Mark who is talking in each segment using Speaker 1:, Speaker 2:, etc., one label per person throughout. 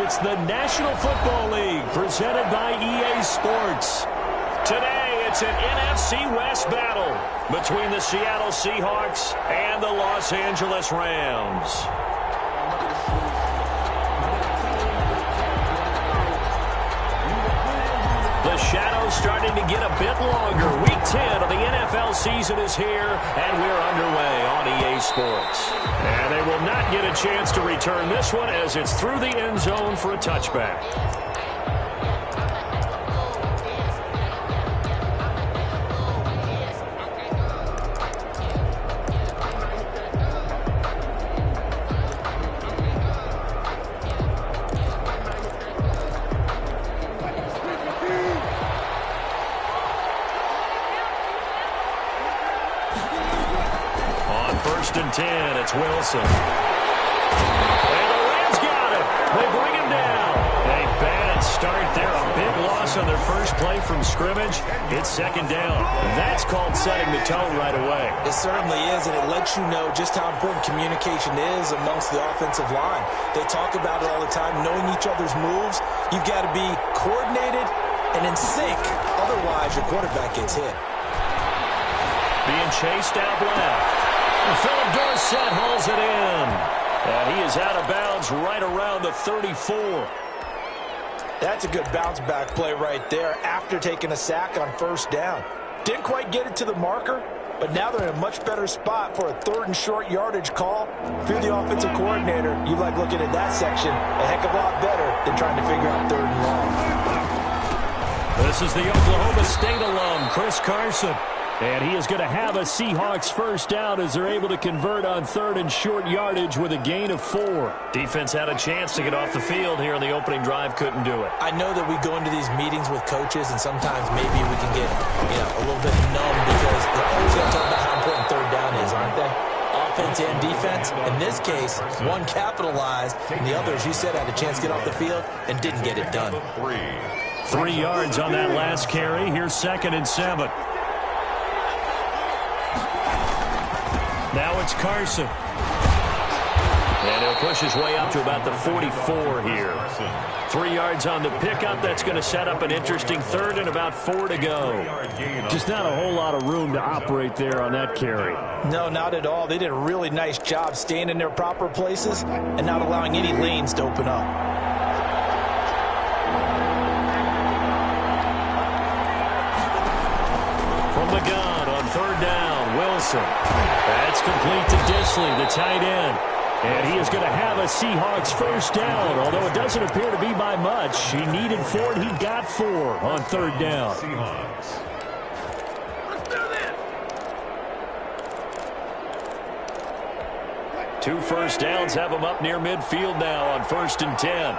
Speaker 1: It's the National Football League presented by EA Sports. Today, it's an NFC West battle between the Seattle Seahawks and the Los Angeles Rams. The shadow's starting to get a bit longer. Week 10 of the NFL season is here, and we're underway on EA Sports. And they will not get a chance to return this one as it's through the end zone for a touchback. First and 10, it's Wilson. And the Rams got it. They bring him down. A bad start there. A big loss on their first play from scrimmage. It's second down. That's called setting the tone right away.
Speaker 2: It certainly is, and it lets you know just how important communication is amongst the offensive line. They talk about it all the time, knowing each other's moves. You've got to be coordinated and in sync. Otherwise, your quarterback gets hit.
Speaker 1: Being chased out left. Philip Dorsett hauls it in. And he is out of bounds right around the 34.
Speaker 2: That's a good bounce back play right there after taking a sack on first down. Didn't quite get it to the marker, but now they're in a much better spot for a third and short yardage call. If you're the offensive coordinator, you like looking at that section a heck of a lot better than trying to figure out third and long.
Speaker 1: This is the Oklahoma State alum, Chris Carson. And he is going to have a Seahawks first down as they're able to convert on third and short yardage with a gain of 4. Defense had a chance to get off the field here in the opening drive, couldn't do it.
Speaker 2: I know that we go into these meetings with coaches, and sometimes maybe we can get a little bit numb because they're always going to talk about how important third down is, aren't they? Offense and defense. In this case, one capitalized, and the other, as you said, had a chance to get off the field and didn't get it done.
Speaker 1: 3 yards on that last carry. Here's second and 7. Now it's Carson. And he'll push his way up to about the 44 here. 3 yards on the pickup. That's going to set up an interesting third and about 4 to go. Just not a whole lot of room to operate there on that carry.
Speaker 2: No, not at all. They did a really nice job staying in their proper places and not allowing any lanes to open up.
Speaker 1: From the gun on third down, Wilson. That's complete to Disley, the tight end. And he is going to have a Seahawks first down, although it doesn't appear to be by much. He needed 4, and he got 4 on third down. Seahawks. Let's do this. 2 first downs have him up near midfield now on first and 10.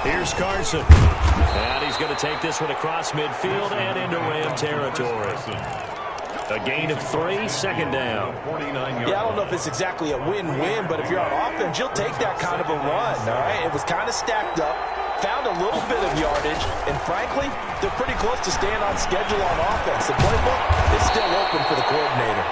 Speaker 1: Here's Carson. And he's going to take this one across midfield and into Ram territory. A gain of 3, second down.
Speaker 2: Yeah, I don't know if it's exactly a win-win, but if you're on offense, you'll take that kind of a run, all right? It was kind of stacked up, found a little bit of yardage, and frankly, they're pretty close to staying on schedule on offense. The playbook is still open for the coordinator.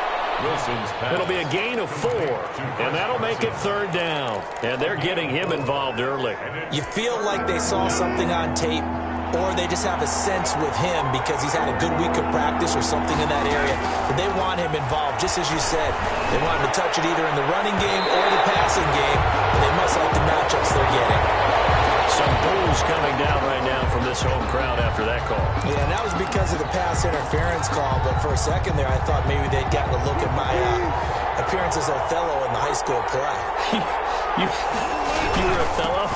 Speaker 1: It'll be a gain of 4, and that'll make it third down. And they're getting him involved early.
Speaker 2: You feel like they saw something on tape, or they just have a sense with him because he's had a good week of practice or something in that area. But they want him involved, just as you said. They want him to touch it either in the running game or the passing game, and they must like the matchups they're getting.
Speaker 1: Some boos coming down right now from this home crowd after that call.
Speaker 2: Yeah, and that was because of the pass interference call, but for a second there I thought maybe they'd gotten a look at my appearance as Othello in the high school play.
Speaker 1: You were Othello?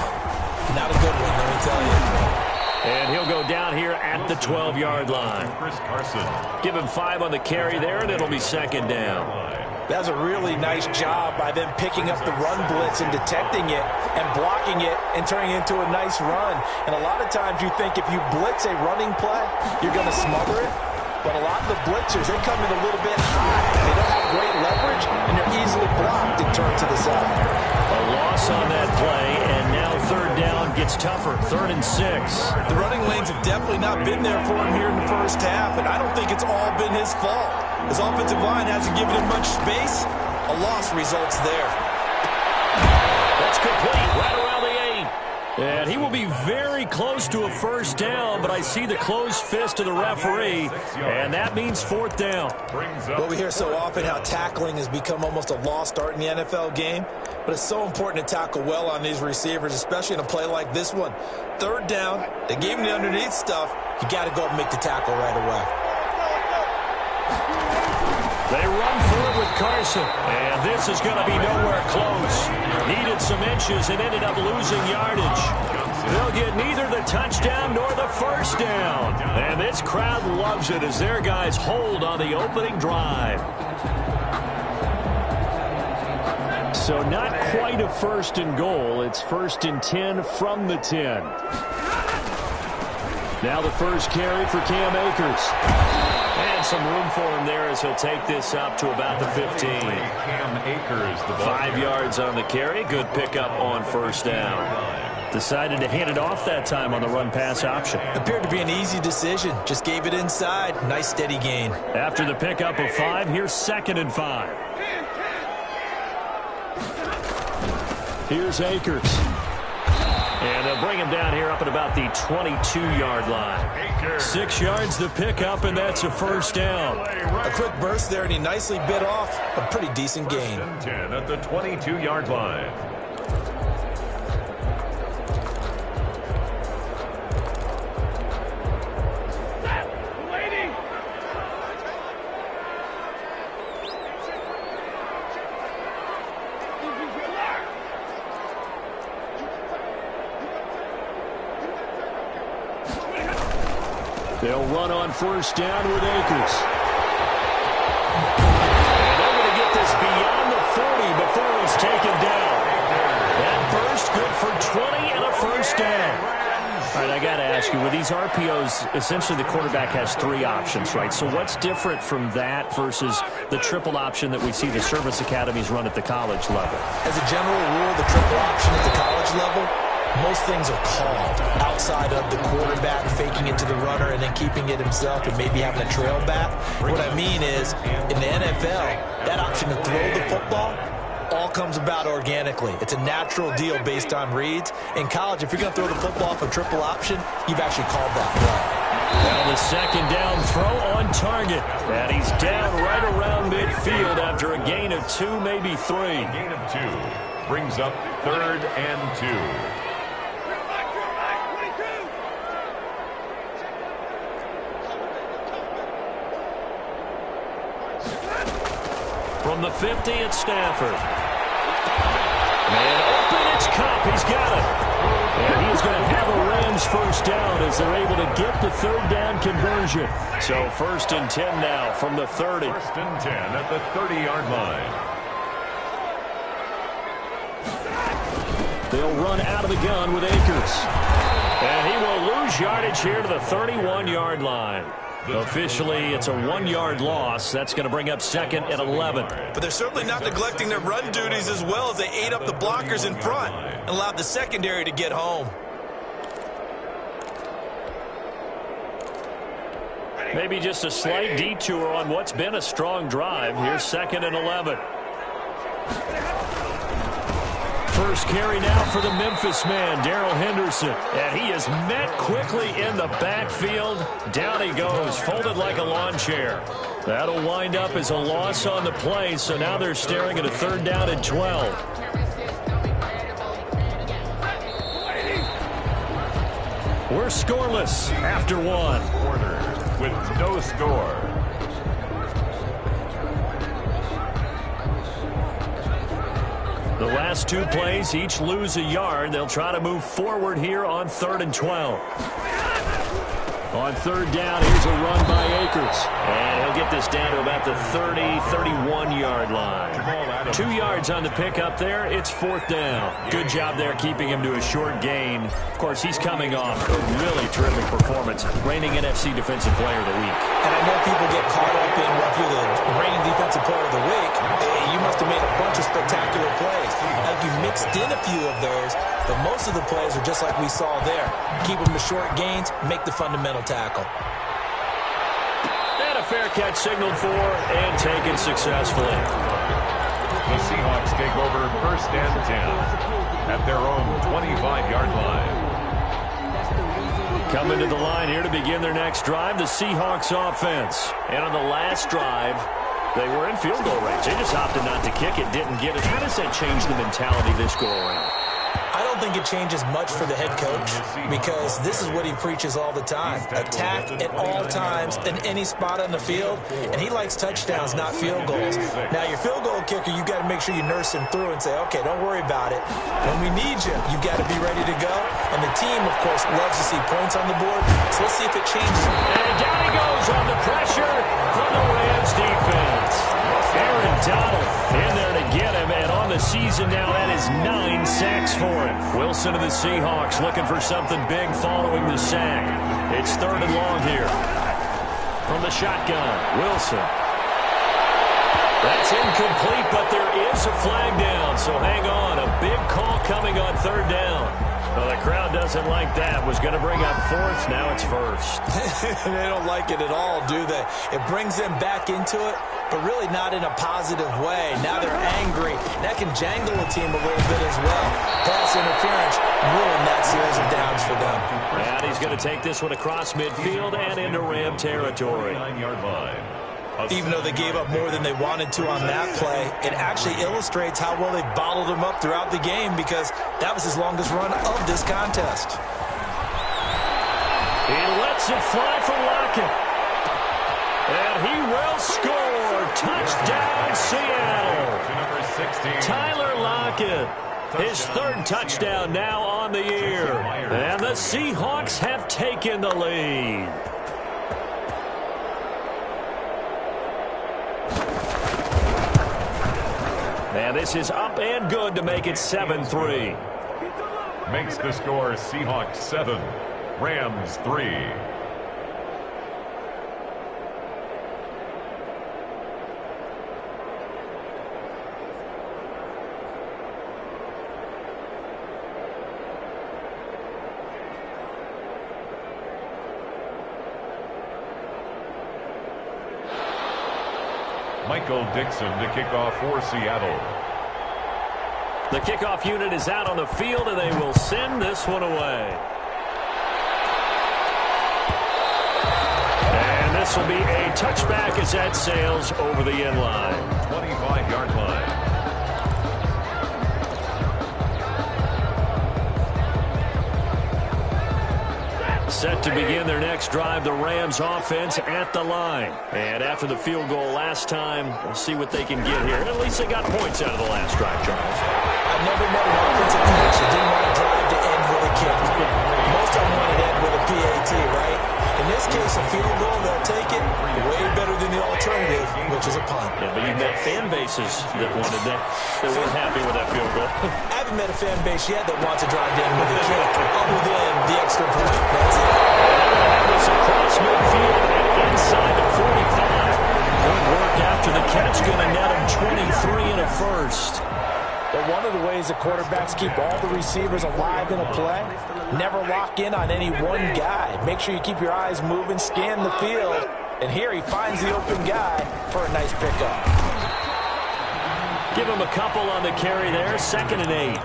Speaker 2: Not a good one, let me tell you.
Speaker 1: And he'll go down here at the 12-yard line. Chris Carson. Give him 5 on the carry there, and it'll be second down.
Speaker 2: That was a really nice job by them picking up the run blitz and detecting it and blocking it and turning it into a nice run. And a lot of times you think if you blitz a running play, you're going to smother it. But a lot of the blitzers, they come in a little bit high. They don't have great leverage, and they're easily blocked and turned to the side.
Speaker 1: A loss on that play, and now third down gets tougher. 3rd and 6.
Speaker 2: The running lanes have definitely not been there for him here in the first half, and I don't think it's all been his fault. His offensive line hasn't given him much space. A loss results there.
Speaker 1: That's complete. And he will be very close to a first down, but I see the closed fist of the referee, and that means fourth down.
Speaker 2: Well, we hear so often how tackling has become almost a lost art in the NFL game, but it's so important to tackle well on these receivers, especially in a play like this one. Third down, they gave him the underneath stuff. You got to go and make the tackle right away.
Speaker 1: They run for it with Carson, and this is going to be nowhere close. Needed some inches and ended up losing yardage. They'll get neither the touchdown nor the first down. And this crowd loves it as their guys hold on the opening drive. So not quite a first and goal. It's first and 10 from the 10. Now the first carry for Cam Akers. And some room for him there as he'll take this up to about the 15.
Speaker 3: Cam Akers, the
Speaker 1: 5 yards on the carry. Good pickup on first down. Decided to hand it off that time on the run-pass option.
Speaker 2: Appeared to be an easy decision. Just gave it inside. Nice steady gain.
Speaker 1: After the pickup of 5, here's 2nd and 5. Here's Akers. And they'll bring him down here up at about the 22-yard line. 6 yards the pickup, and that's a first down.
Speaker 2: A quick burst there, and he nicely bit off a pretty decent gain.
Speaker 3: 10 at the 22-yard line.
Speaker 1: They'll run on first down with Akers. And they're going to get this beyond the 40 before he's taken down. That burst good for 20 and a first down. All right, I got to ask you, with these RPOs, essentially the quarterback has 3 options, right? So what's different from that versus the triple option that we see the service academies run at the college level?
Speaker 2: As a general rule, the triple option at the college level, most things are called outside of the quarterback faking it to the runner and then keeping it himself and maybe having a trail back. What I mean is, in the NFL, that option to throw the football all comes about organically. It's a natural deal based on reads. In college, if you're going to throw the football off a triple option, you've actually called that play.
Speaker 1: Now the second down throw on target. And he's down right around midfield after a gain of 2, maybe 3.
Speaker 3: Gain of 2 brings up 3rd and 2.
Speaker 1: From the 50, it's Stafford. Man open, it's Cup. He's got it. And he's going to have a Rams first down as they're able to get the 3rd down conversion. So 1st and 10 now from the 30.
Speaker 3: 1st and 10 at the 30-yard line.
Speaker 1: They'll run out of the gun with Akers. And he will lose yardage here to the 31-yard line. Officially, it's a 1-yard loss. That's going to bring up 2nd and 11.
Speaker 2: But they're certainly not neglecting their run duties as well as they ate up the blockers in front and allowed the secondary to get home.
Speaker 1: Maybe just a slight detour on what's been a strong drive. Here's 2nd and 11. First carry now for the Memphis man, Darrell Henderson. And he is met quickly in the backfield. Down he goes, folded like a lawn chair. That'll wind up as a loss on the play, so now they're staring at a 3rd down and 12. We're scoreless after 1.
Speaker 3: Quarter with no score.
Speaker 1: The last 2 plays each lose a yard. They'll try to move forward here on 3rd and 12. On 3rd down, here's a run by Akers. And he'll get this down to about the 30, 31-yard line. 2 yards on the pickup there. It's 4th down. Good job there keeping him to a short gain. Of course, he's coming off a really terrific performance. Reigning NFC Defensive Player of the Week.
Speaker 2: And I know people get caught up in what you're the reigning Defensive Player of the Week. You must have made a bunch of spectacular plays. Like you mixed in a few of those, but most of the plays are just like we saw there. Keep them to short gains, make the fundamental tackle.
Speaker 1: And a fair catch signaled for and taken successfully.
Speaker 3: The Seahawks take over 1st and 10 at their own 25-yard line.
Speaker 1: Coming to the line here to begin their next drive, the Seahawks offense. And on the last drive, they were in field goal range. They just opted not to kick it, didn't get it. How does that change the mentality this go around?
Speaker 2: I don't think it changes much for the head coach because this is what he preaches all the time. Attack at all times in any spot on the field, and he likes touchdowns, not field goals. Now, your field goal kicker, you got to make sure you nurse him through and say, okay, don't worry about it. When we need you, you got to be ready to go. And the team, of course, loves to see points on the board, so let's see if it changes.
Speaker 1: And down he goes on the pressure from the Rams defense. Aaron Donald in there to get him, and on the season now, that is 9 sacks for him. Wilson of the Seahawks looking for something big following the sack. It's 3rd and long here. From the shotgun, Wilson. That's incomplete, but there is a flag down, so hang on. A big call coming on 3rd down. Well, the crowd doesn't like that. Was going to bring up 4th, now it's 1st.
Speaker 2: They don't like it at all, do they? It brings them back into it, but really not in a positive way. Now they're angry. That can jangle a team a little bit as well. Pass interference ruined that series of downs for them.
Speaker 1: And he's going to take this one across midfield and into Ram territory.
Speaker 3: 9-yard line.
Speaker 2: Even though they gave up more than they wanted to on that play, it actually illustrates how well they bottled him up throughout the game because that was his longest run of this contest.
Speaker 1: He lets it fly for Lockett. And he will score. Touchdown, Seattle.
Speaker 3: Number 16.
Speaker 1: Tyler Lockett. His 3rd touchdown now on the year. And the Seahawks have taken the lead. And this is up and good to make it 7-3.
Speaker 3: Makes the score Seahawks 7, Rams 3. Michael Dixon to kick off for Seattle.
Speaker 1: The kickoff unit is out on the field, and they will send this one away. And this will be a touchback as that sails over the end line.
Speaker 3: 25-yard line.
Speaker 1: Set to begin their next drive, the Rams offense at the line. And after the field goal last time, we'll see what they can get here. At least they got points out of the last drive, Charles.
Speaker 2: I've never met an offensive coach that didn't want to drive to end with a kick. Most of them wanted to end with a PAT, right? In this case, a field goal, they'll take it way better than the alternative, which is a punt.
Speaker 1: Yeah, but you've met fan bases that wanted that. They weren't happy with that field goal.
Speaker 2: I haven't met a fan base yet that wants to drive to end with a kick, other than the extra point. That's it.
Speaker 1: And this across midfield and inside the 45. Good work after the catch, going to net him 23 and a 1st.
Speaker 2: But one of the ways the quarterbacks keep all the receivers alive in a play, never lock in on any one guy. Make sure you keep your eyes moving, scan the field, and here he finds the open guy for a nice pickup.
Speaker 1: Give him a couple on the carry there, 2nd and 8.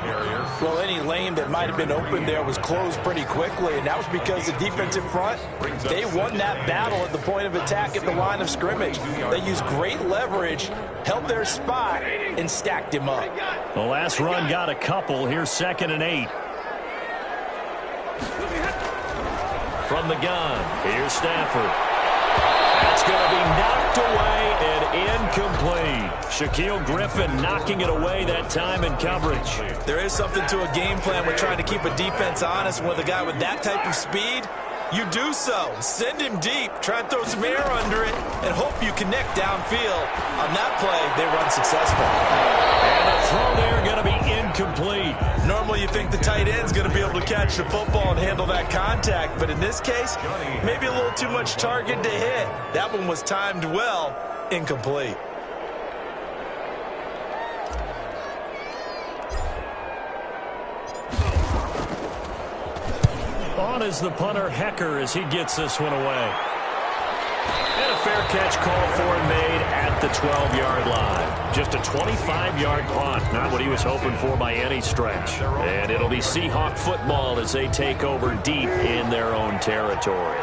Speaker 2: Well, any lane that might have been open there was closed pretty quickly, and that was because the defensive front, they won that battle at the point of attack at the line of scrimmage. They used great leverage, held their spot, and stacked him up.
Speaker 1: The last run got a couple. Here's 2nd and 8. From the gun, here's Stafford. That's going to be knocked away and incomplete. Shaquille Griffin knocking it away that time in coverage.
Speaker 2: There is something to a game plan with trying to keep a defense honest. With a guy with that type of speed, you do so. Send him deep, try and throw some air under it, and hope you connect downfield. On that play, they run successful.
Speaker 1: And the throw there going to be incomplete.
Speaker 2: Normally you think the tight end's going to be able to catch the football and handle that contact, but in this case, maybe a little too much target to hit. That one was timed well, incomplete.
Speaker 1: On is the punter, Hecker, as he gets this one away. And a fair catch called for and made at the 12-yard line. Just a 25-yard punt, not what he was hoping for by any stretch. And it'll be Seahawk football as they take over deep in their own territory.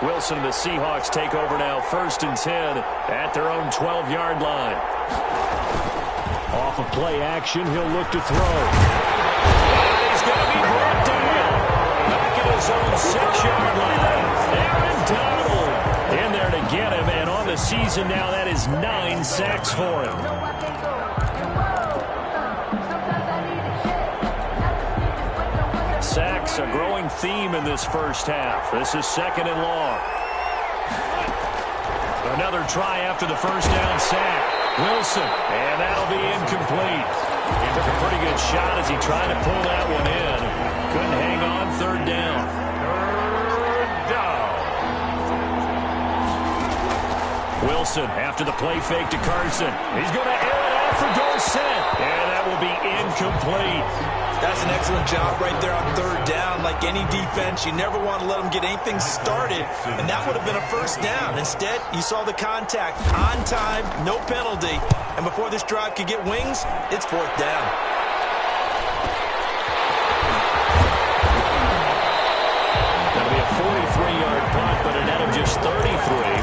Speaker 1: Wilson and the Seahawks take over now, 1st and 10 at their own 12-yard line. Off of play action, he'll look to throw. And he's going to be brought down. Back at his own 6-yard line. Aaron Donald in there to get him. And on the season now, that is 9 sacks for him. Sacks, a growing theme in this first half. This is 2nd and long. Another try after the first down sack. Wilson, and that'll be incomplete. He took a pretty good shot as he tried to pull that one in. Couldn't hang on, 3rd down.
Speaker 3: 3rd down.
Speaker 1: Wilson, after the play fake to Carson. He's going to air it out for Dorsett. And that will be incomplete.
Speaker 2: That's an excellent job right there on 3rd down. Like any defense, you never want to let them get anything started, and that would have been a 1st down. Instead, you saw the contact on time, no penalty, and before this drive could get wings, it's 4th down.
Speaker 1: That'll be a 43-yard punt, but a net of just 33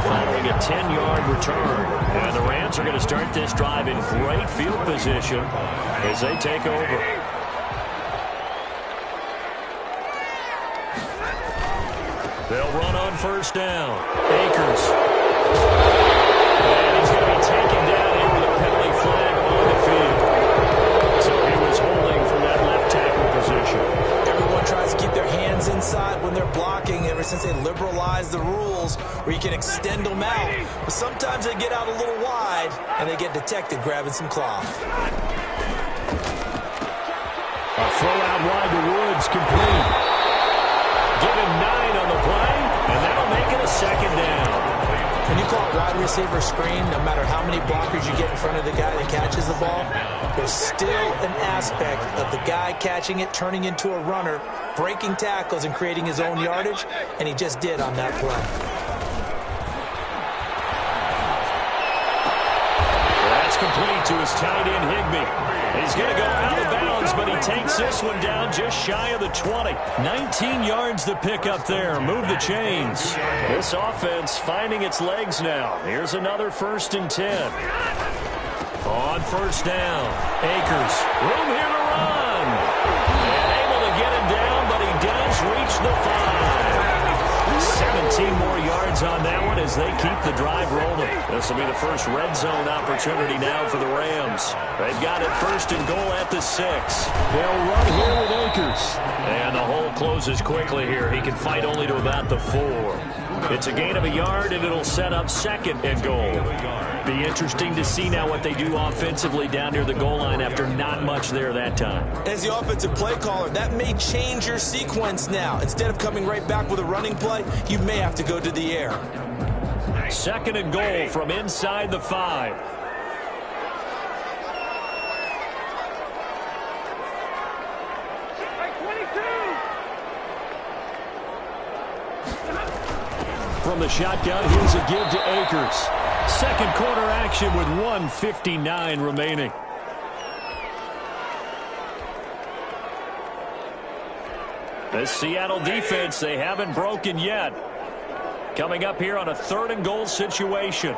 Speaker 1: following a 10-yard return. And the Rams are going to start this drive in great field position as they take over. They'll run on 1st down. Akers. And he's going to be taken down here with a penalty flag on the field. So he was holding from that left tackle position.
Speaker 2: Everyone tries to keep their hands inside when they're blocking ever since they liberalized the rules where you can extend them out. But sometimes they get out a little wide and they get detected grabbing some cloth.
Speaker 1: A throw out wide to Woods, complete. Give him 9 on the play, and that'll make it a 2nd down.
Speaker 2: When you call a wide receiver screen, no matter how many blockers you get in front of the guy that catches the ball, there's still an aspect of the guy catching it, turning into a runner, breaking tackles and creating his own yardage, and he just did on that play.
Speaker 1: That's complete to his tight end, Higbee. He's going to go out of bounds, but he takes this one down just shy of the 20. 19 yards to pick up there. Move the chains. This offense finding its legs now. Here's another 1st and 10. On 1st down, Akers. Room here to run. And able to get him down, but he does reach the 5. 17 more yards on that one as they keep the drive rolling. This will be the first red zone opportunity now for the Rams. They've got it 1st and goal at the 6. They'll run here with Akers. And the hole closes quickly here. He can fight only to about the 4. It's a gain of a yard, and it'll set up 2nd and goal. Be interesting to see now what they do offensively down near the goal line after not much there that time.
Speaker 2: As the offensive play caller, that may change your sequence now. Instead of coming right back with a running play, you may have to go to the air.
Speaker 1: 2nd and goal from inside the 5. From the shotgun, here's a give to Akers. 2nd quarter action with 1:59 remaining. This Seattle defense, they haven't broken yet. Coming up here on a 3rd and goal situation.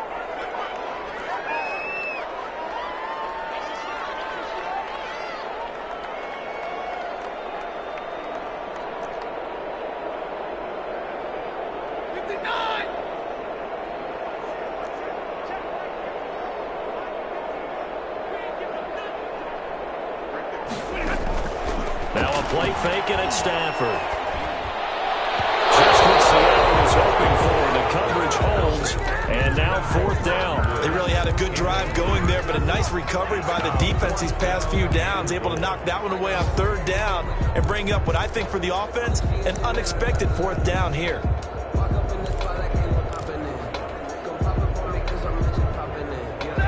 Speaker 1: Play fake it at Stafford. Just what Seattle was hoping for. The coverage holds, and now 4th down.
Speaker 2: They really had a good drive going there, but a nice recovery by the defense these past few downs. Able to knock that one away on 3rd down and bring up what I think for the offense, an unexpected 4th down here.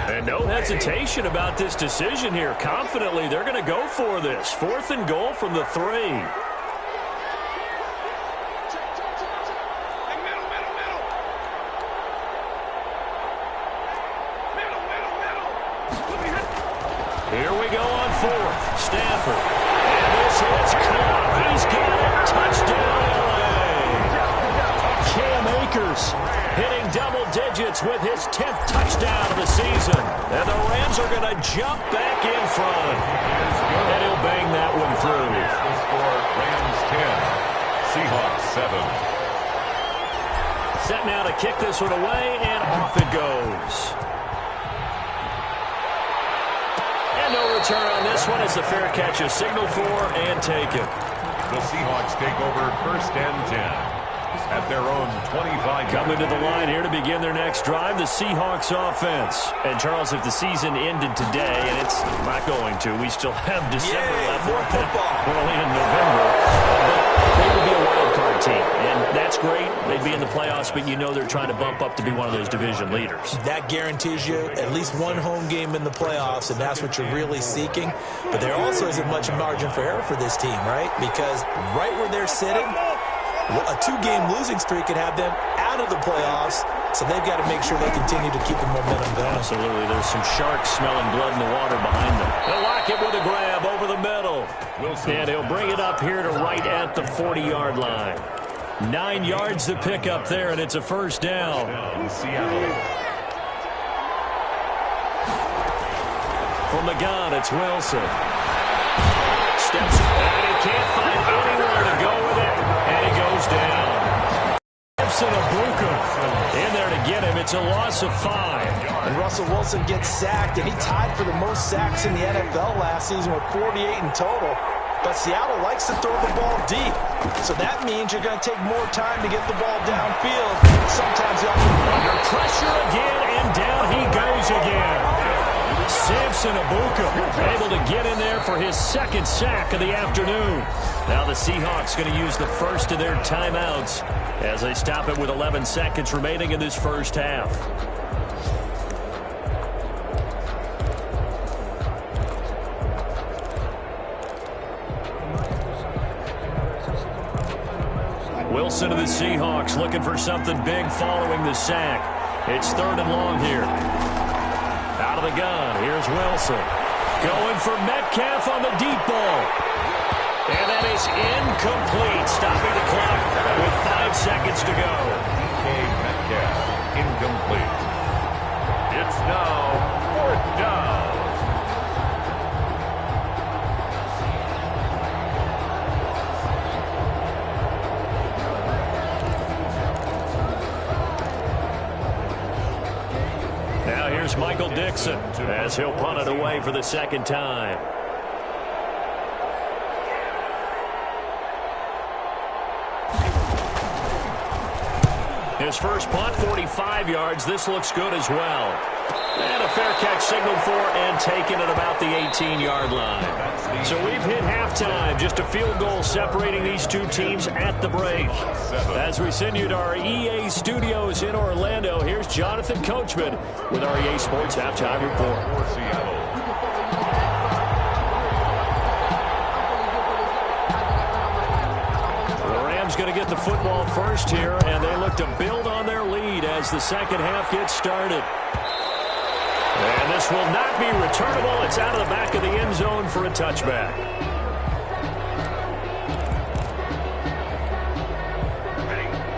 Speaker 1: And no hesitation about this decision here. Confidently, they're going to go for this. 4th and goal from the 3. Here we go on fourth. Stafford. And this hit's caught. He's got it. Touchdown, LA. Cam Akers hitting double digits with his 10th touchdown of the season. And the Rams are going to jump back in front. And he'll bang that one through.
Speaker 3: The score, Rams 10, Seahawks 7.
Speaker 1: Set now to kick this one away, and off it goes. And no return on this one as the fair catch is signaled for and taken.
Speaker 3: The Seahawks take over first and 10 at their own 25.
Speaker 1: Coming to the line here to begin their next drive, the Seahawks offense. And, Charles, if the season ended today, and it's not going to, we still have December left.
Speaker 2: More football.
Speaker 1: We're only in November. But they would be a wild card team, and that's great. They'd be in the playoffs, but you know they're trying to bump up to be one of those division leaders.
Speaker 2: That guarantees you at least one home game in the playoffs, and that's what you're really seeking. But there also isn't much margin for error for this team, right? Because right where they're sitting, a two-game losing streak could have them out of the playoffs, so they've got to make sure they continue to keep the momentum going.
Speaker 1: Absolutely. There's some sharks smelling blood in the water behind them. They'll lock it with a grab over the middle. And he'll bring it up here to right at the 40-yard line. 9 yards to pick up there, and it's a first down. From the gun, it's Wilson. Steps and he can't find anywhere to go with it, and he goes down. In there to get him. It's a loss of 5.
Speaker 2: And Russell Wilson gets sacked, and he tied for the most sacks in the NFL last season with 48 in total. But Seattle likes to throw the ball deep. So that means you're going to take more time to get the ball downfield. Sometimes you have to
Speaker 1: under pressure again, and down he goes again. Samson Abuka able to get in there for his second sack of the afternoon. Now the Seahawks going to use the first of their timeouts as they stop it with 11 seconds remaining in this first half. Wilson to the Seahawks looking for something big following the sack. It's 3rd and long here. Out of the gun, here's Wilson. Going for Metcalf on the deep ball. And that is incomplete. Stopping the clock with 5 seconds to go.
Speaker 3: DK Metcalf, incomplete. It's now 4th down.
Speaker 1: Here's Michael Dixon as he'll punt it away for the second time. His first punt, 45 yards. This looks good as well. And a fair catch signaled for and taken at about the 18-yard line. So we've hit halftime. Just a field goal separating these two teams at the break. As we send you to our EA studios in Orlando, here's Jonathan Coachman with our EA Sports Halftime Report. The Rams going to get the football first here, and they look to build on their lead as the second half gets started. And this will not be returnable. It's out of the back of the end zone for a touchback.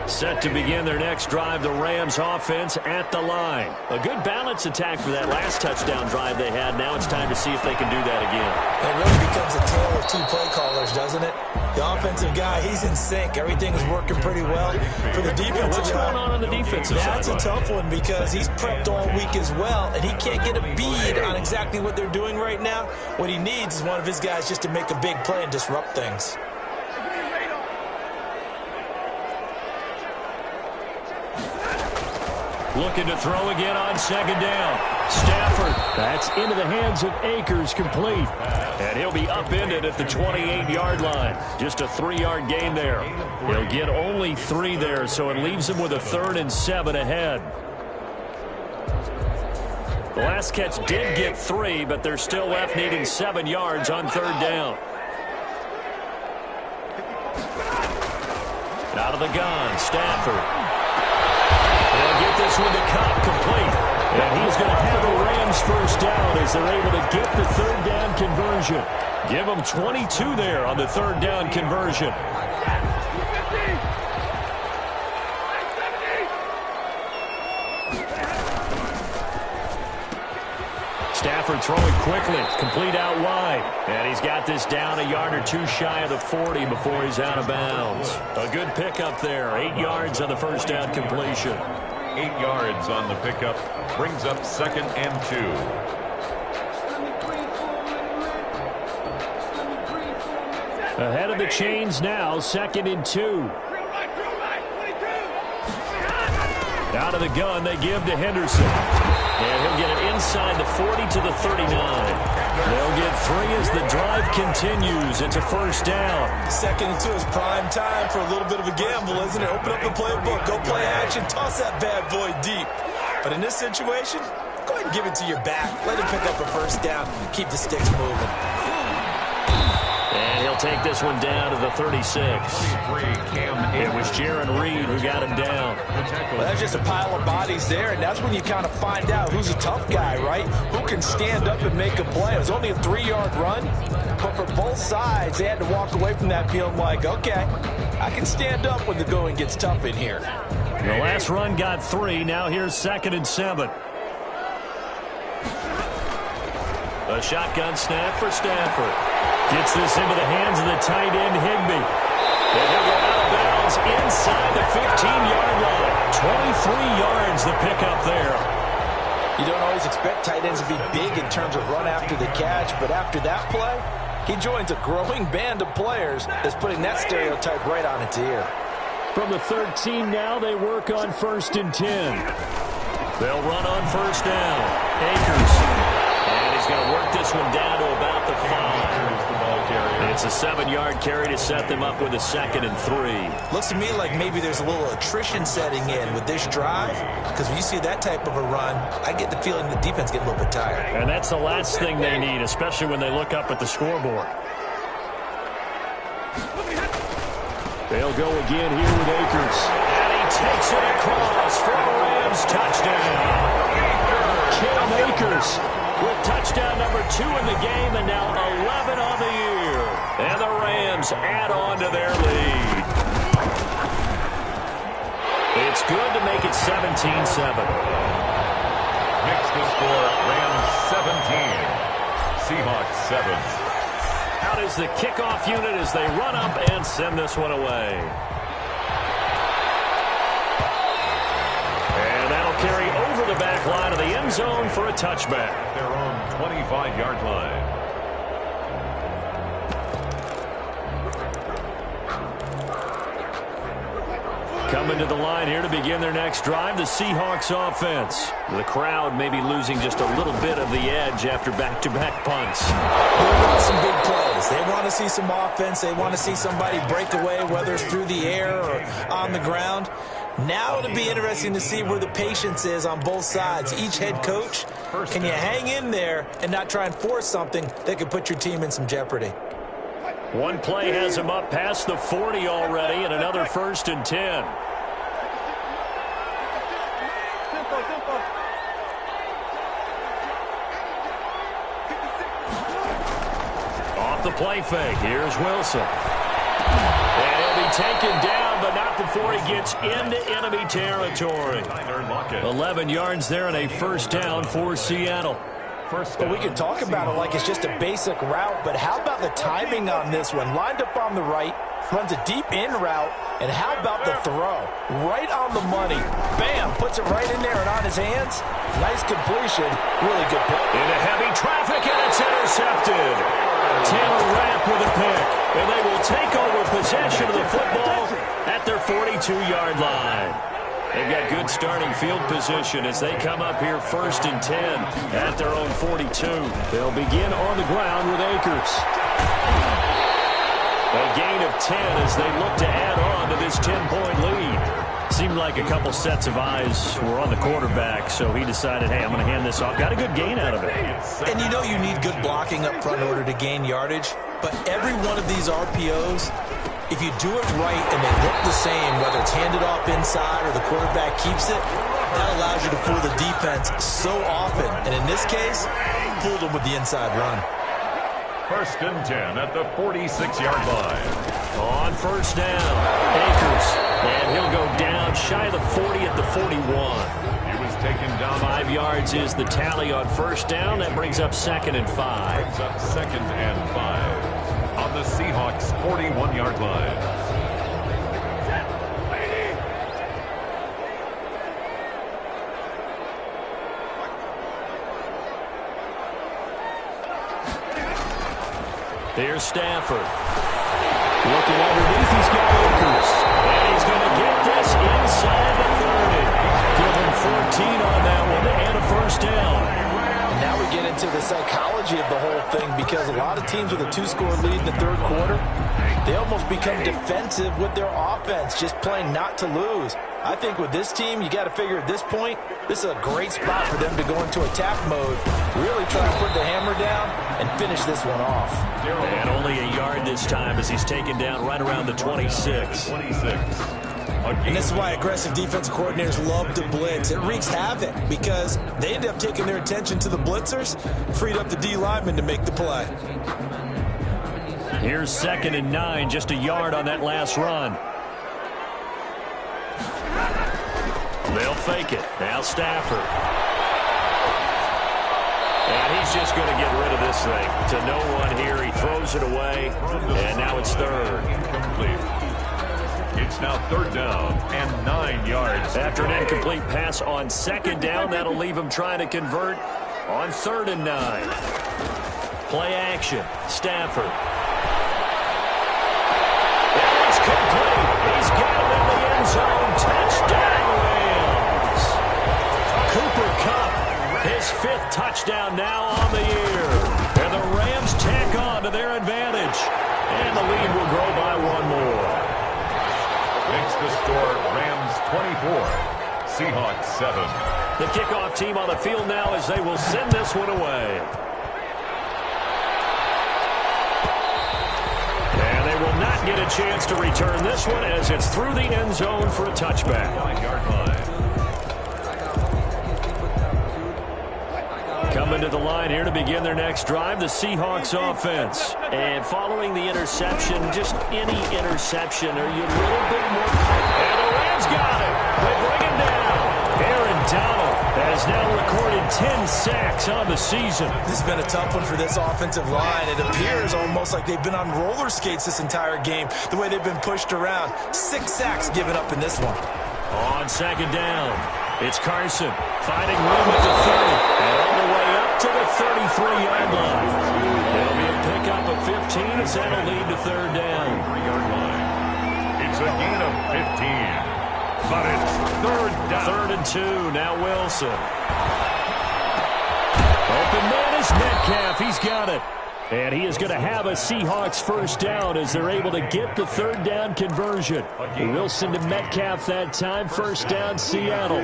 Speaker 1: Set to begin their next drive, the Rams offense at the line. A good balance attack for that last touchdown drive they had. Now it's time to see if they can do that again.
Speaker 2: It really becomes a tale of two play callers, doesn't it? The offensive guy, he's in sync. Everything is working pretty well. For the defensive
Speaker 1: What's going on the defensive side?
Speaker 2: That's a tough one because he's prepped all week as well, and he can't get a bead on exactly what they're doing right now. What he needs is one of his guys just to make a big play and disrupt things.
Speaker 1: Looking to throw again on second down. Stafford, that's into the hands of Akers, complete. And he'll be upended at the 28-yard line. Just a 3-yard gain there. He'll get only 3 there, so it leaves him with a 3rd and 7 ahead. The last catch did get 3, but they're still left needing 7 yards on 3rd down. Out of the gun, Stafford. They'll get this one to Cup, complete. And he's going to have the Rams first down as they're able to get the third down conversion. Give them 22 there on the third down conversion. Stafford throwing quickly, complete out wide. And he's got this down a yard or two shy of the 40 before he's out of bounds. A good pickup there, 8 yards on the first down completion.
Speaker 3: 8 yards on the pickup, brings up 2nd and 2.
Speaker 1: Ahead of the chains now, 2nd and 2. Out of the gun, they give to Henderson. And he'll get it inside the 40 to the 39. They'll get 3 as the drive continues. It's a first down.
Speaker 2: 2nd and 2 is prime time for a little bit of a gamble, isn't it? Open up the playbook, go play action, toss that bad boy deep. But in this situation, go ahead and give it to your back. Let him pick up a first down. Keep the sticks moving.
Speaker 1: And he'll take this one down to the 36. It was Jaron Reed who got him down.
Speaker 2: Well, that's just a pile of bodies there, and that's when you kind of find out who's a tough guy, right? Who can stand up and make a play. It was only a 3-yard run, but for both sides, they had to walk away from that feeling like, okay, I can stand up when the going gets tough in here.
Speaker 1: The last run got 3. Now here's 2nd and 7. A shotgun snap for Stafford. Gets this into the hands of the tight end, Higbee. And he'll go out of bounds inside the 15-yard line. 23 yards the pickup there.
Speaker 2: You don't always expect tight ends to be big in terms of run after the catch, but after that play, he joins a growing band of players that's putting that stereotype right on its ear.
Speaker 1: From the 13 now, they work on 1st and 10. They'll run on first down. Akers. And he's going to work this one down to about the 5. It's a 7-yard carry to set them up with a 2nd and 3.
Speaker 2: Looks to me like maybe there's a little attrition setting in with this drive, because when you see that type of a run, I get the feeling the defense get a little bit tired.
Speaker 1: And that's the last thing they need, especially when they look up at the scoreboard. They'll go again here with Akers. And he takes it across for a Rams touchdown. Cam Akers with touchdown number 2 in the game, and now 11 on the year. And the Rams add on to their lead. It's good to make it 17-7.
Speaker 3: Makes the score Rams 17, Seahawks 7.
Speaker 1: Out is the kickoff unit as they run up and send this one away. And that'll carry over the back line of the end zone for a touchback.
Speaker 3: Their own 25-yard line.
Speaker 1: Coming to the line here to begin their next drive, the Seahawks offense. The crowd may be losing just a little bit of the edge after back-to-back punts.
Speaker 2: They want some big plays. They want to see some offense. They want to see somebody break away, whether it's through the air or on the ground. Now it'll be interesting to see where the patience is on both sides. Each head coach, can you hang in there and not try and force something that could put your team in some jeopardy?
Speaker 1: One play has him up past the 40 already, and another 1st and 10. Off the play fake, here's Wilson. And he'll be taken down, but not before he gets into enemy territory. 11 yards there and a first down for Seattle.
Speaker 2: Well, we can talk about it like it's just a basic route, but how about the timing on this one? Lined up on the right, runs a deep in route, and how about the throw? Right on the money. Bam, puts it right in there and on his hands. Nice completion. Really good pick.
Speaker 1: Into heavy traffic, and it's intercepted. Taylor Rapp with a pick, and they will take over possession of the football at their 42-yard line. They've got good starting field position as they come up here 1st and 10 at their own 42. They'll begin on the ground with Akers. A gain of 10 as they look to add on to this 10-point lead. Seemed like a couple sets of eyes were on the quarterback, so he decided, hey, I'm going to hand this off. Got a good gain out of it.
Speaker 2: And you know you need good blocking up front in order to gain yardage, but every one of these RPOs, if you do it right and they look the same, whether it's handed off inside or the quarterback keeps it, That allows you to fool the defense so often. And in this case, fooled them with the inside run.
Speaker 3: 1st and 10 at the 46-yard line.
Speaker 1: On 1st down, Akers. And he'll go down shy of the 40 at the 41.
Speaker 3: He was taken down.
Speaker 1: 5 yards is the tally on 1st down. That brings up 2nd and 5.
Speaker 3: Brings up 2nd and 5 on the Seahawks 41-yard line.
Speaker 1: Here's Stafford. Looking underneath, he's got Akers. And he's going to get this inside the 30. Give him 14 on that one and a 1st down.
Speaker 2: And now we get into the psychology of the whole thing, because a lot of teams with a 2-score lead in the 3rd quarter, they almost become defensive with their offense, just playing not to lose. I think with this team, you got to figure at this point, this is a great spot for them to go into attack mode, really try to put the hammer down and finish this one off.
Speaker 1: And only a yard this time as he's taken down right around the 26.
Speaker 2: And this is why aggressive defensive coordinators love to blitz. It wreaks havoc because they end up taking their attention to the blitzers, freed up the D lineman to make the play.
Speaker 1: Here's 2nd and 9, just a yard on that last run. They'll fake it. Now Stafford. And he's just going to get rid of this thing. To no one here. He throws it away. And now it's 3rd.
Speaker 3: Incomplete. It's now 3rd down and 9 yards.
Speaker 1: After an incomplete pass on 2nd down, that'll leave him trying to convert on 3rd and 9. Play action. Stafford. And it's complete. He's got it in the end zone. Touchdown. Cooper Kupp, his 5th touchdown now on the year. And the Rams tack on to their advantage. And the lead will grow by 1 more.
Speaker 3: Makes the score Rams 24, Seahawks 7.
Speaker 1: The kickoff team on the field now as they will send this one away. And they will not get a chance to return this one as it's through the end zone for a touchback.
Speaker 3: 9-yard line.
Speaker 1: Coming to the line here to begin their next drive, the Seahawks offense. And following the interception, just any interception, are you a little bit more... And the Rams got it. They bring him down. Aaron Donald has now recorded 10 sacks on the season.
Speaker 2: This has been a tough one for this offensive line. It appears almost like they've been on roller skates this entire game, the way they've been pushed around. 6 sacks given up in this one.
Speaker 1: On 2nd down, it's Carson finding room at the 30 and all the way up to the 33-yard line. It'll be a pickup of 15 as that'll lead to 3rd down.
Speaker 3: 3-yard line. It's a gain of 15, but it's 3rd down.
Speaker 1: 3rd and 2, now Wilson. Open man is Metcalf, he's got it. And he is going to have a Seahawks 1st down as they're able to get the 3rd down conversion. Wilson to Metcalf that time. 1st down, Seattle.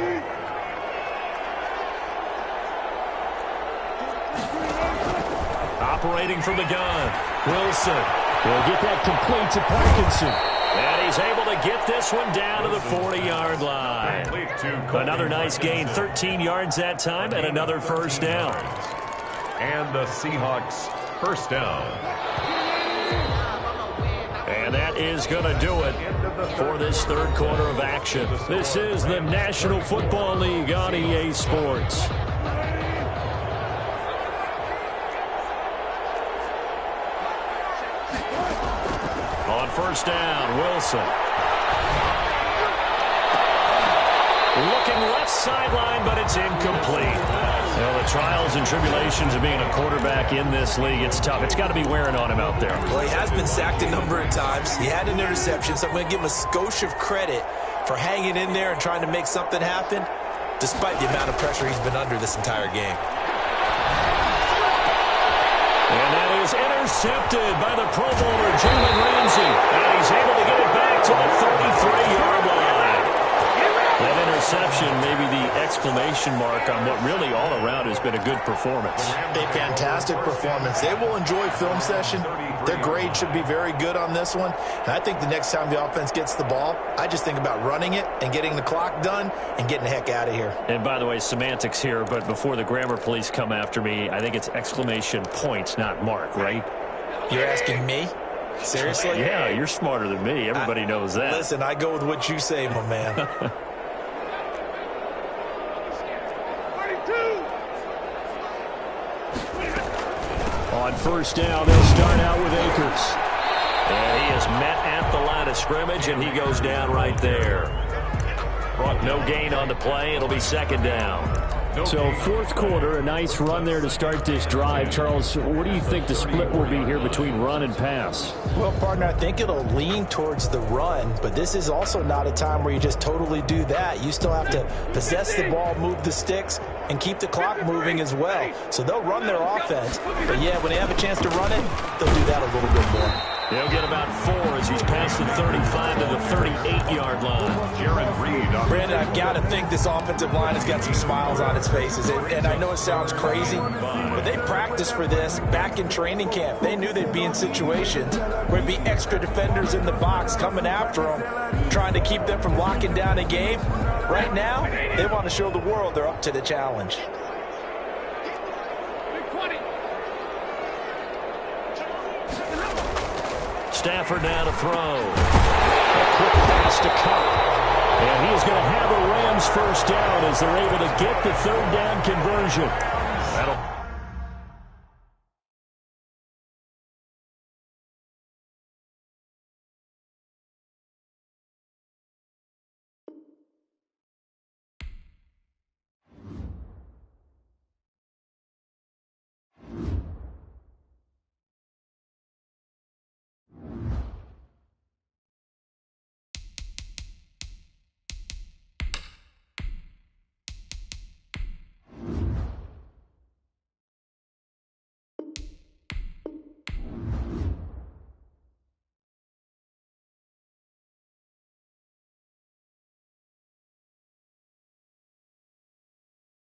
Speaker 1: Operating from the gun. Wilson will get that complete to Parkinson. And he's able to get this one down to the 40-yard line. Another nice gain, 13 yards that time, and another 1st down.
Speaker 3: And the Seahawks 1st down.
Speaker 1: And that is going to do it for this 3rd quarter of action. This is the National Football League on EA Sports. On 1st down, Wilson. Looking left sideline, but it's incomplete. Well, the trials and tribulations of being a quarterback in this league, it's tough. It's got to be wearing on him out there.
Speaker 2: Well, he has been sacked a number of times. He had an interception, so I'm going to give him a skosh of credit for hanging in there and trying to make something happen, despite the amount of pressure he's been under this entire game.
Speaker 1: And that is intercepted by the Pro Bowler, Jalen Ramsey. And he's able to get it back to the 33-yard line. That interception, maybe the exclamation mark on what really all around has been a good performance.
Speaker 2: A fantastic performance. They will enjoy film session. Their grade should be very good on this one. And I think the next time the offense gets the ball, I just think about running it and getting the clock done and getting the heck out of here.
Speaker 1: And by the way, semantics here, but before the grammar police come after me, I think it's exclamation points, not mark, right?
Speaker 2: You're asking me? Seriously?
Speaker 1: Yeah, you're smarter than me. Everybody knows that.
Speaker 2: Listen, I go with what you say, my man.
Speaker 1: On first down, they'll start out with Akers. And he is met at the line of scrimmage, and he goes down right there. No gain on the play. It'll be second down. So fourth quarter, a nice run there to start this drive. Charles, what do you think the split will be here between run and pass?
Speaker 2: Well, partner, I think it'll lean towards the run, but this is also not a time where you just totally do that. You still have to possess the ball, move the sticks, and keep the clock moving as well. So they'll run their offense, but yeah, when they have a chance to run it, they'll do that a little bit more.
Speaker 1: He'll get about 4 as he's past the 35 to the 38-yard line.
Speaker 2: Brandon, I've got to think this offensive line has got some smiles on its faces. And I know it sounds crazy, but they practiced for this back in training camp. They knew they'd be in situations where there'd be extra defenders in the box coming after them, trying to keep them from locking down a game. Right now, they want to show the world they're up to the challenge.
Speaker 1: Stafford now to throw. A quick pass to Cup. And he is going to have a Rams first down as they're able to get the third down conversion. That'll